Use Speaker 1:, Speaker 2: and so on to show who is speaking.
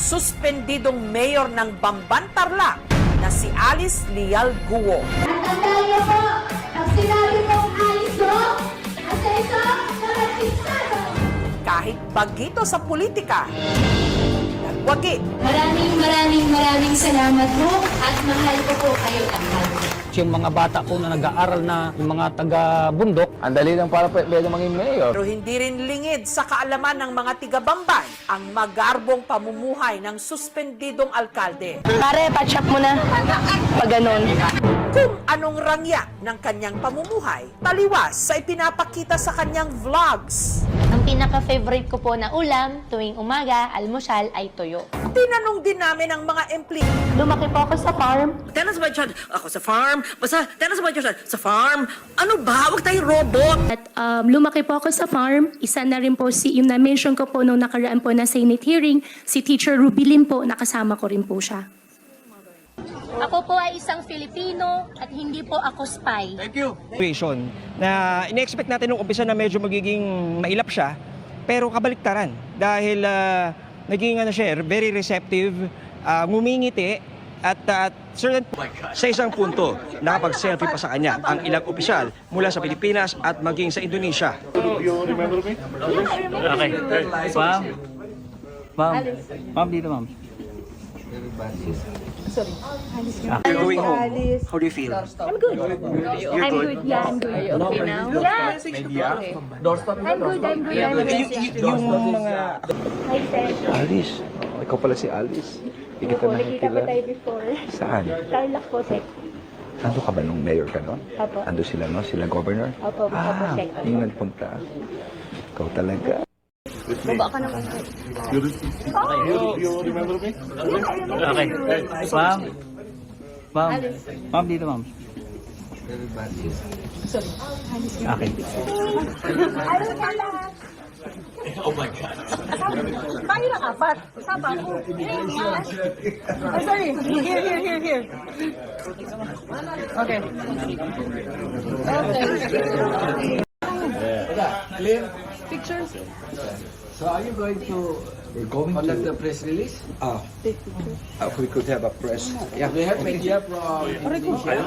Speaker 1: suspendidong mayor ng Bamban, Tarlac na si Alice Leal Guo.
Speaker 2: Natandaan niyo po, pag sinabi kong alis ko, at ito, naratisado.
Speaker 1: Kahit bagito sa politika, nagwagi.
Speaker 2: Maraming salamat po at mahal ko po kayo lahat.
Speaker 3: Yung mga bata po na nag-aaral na, yung mga taga-bundok.
Speaker 4: Ang dali lang para pwede maging mayor.
Speaker 1: Pero hindi rin lingid sa kaalaman ng mga tiga-Bamban ang magarbong pamumuhay ng suspendidong alkalde.
Speaker 5: Pare, patch up mo na. Pag ganun.
Speaker 1: Kung anong rangya ng kanyang pamumuhay, taliwas sa ipinapakita sa kanyang vlogs.
Speaker 6: Ang pinaka-favorite ko po na ulam tuwing umaga, almusal, ay tuyo.
Speaker 1: Tinanong din namin ang mga empleyado.
Speaker 5: Lumaki po ako sa farm.
Speaker 7: Tennis ba dyan? Ako sa farm. Basta, tennis ba dyan? Sa farm. Ano ba? Huwag tayo robot.
Speaker 8: At lumaki po ako sa farm. Isa na rin po yung na-mention ko po nung nakaraan po na Senate hearing, si Teacher Rubilin po, nakasama ko rin po siya.
Speaker 6: Ako po ay isang Filipino at hindi po ako spy.
Speaker 9: Situation na ine-expect natin nung umpisa na medyo magiging mailap siya, pero kabaliktaran dahil naging siya, very receptive, ngumingiti at sa isang punto nakapag-selfie pa sa kanya ang ilang opisyal mula sa Pilipinas at maging sa Indonesia.
Speaker 3: You remember me? Okay. Ma'am, dito ma'am.
Speaker 7: You're going home. How do you feel?
Speaker 8: I'm good. I'm good. Yeah, I'm good. Are you okay now? Yeah. I'm good.
Speaker 9: Yung mga...
Speaker 8: Hi, Sir.
Speaker 4: Alice. Ikaw pala si Alice. Hindi kita
Speaker 8: Nakita ko tayo before.
Speaker 4: Saan?
Speaker 8: Tarlac po, Sir.
Speaker 4: Ando ka ba nung mayor ka noon?
Speaker 8: Apo.
Speaker 4: Ando sila no? Sila governor?
Speaker 8: Opo, Sir.
Speaker 4: Yung nagpunta. Ikaw talaga.
Speaker 8: Baba ka naman, Sir.
Speaker 3: You remember me? Okay. Ma'am, dito ma'am. Okay.
Speaker 5: Tayo na apat. Sapa ko. Oh, sorry. Here. Okay. Pictures.
Speaker 4: So are you going to conduct the press release? We could have a press. Yeah, we have media from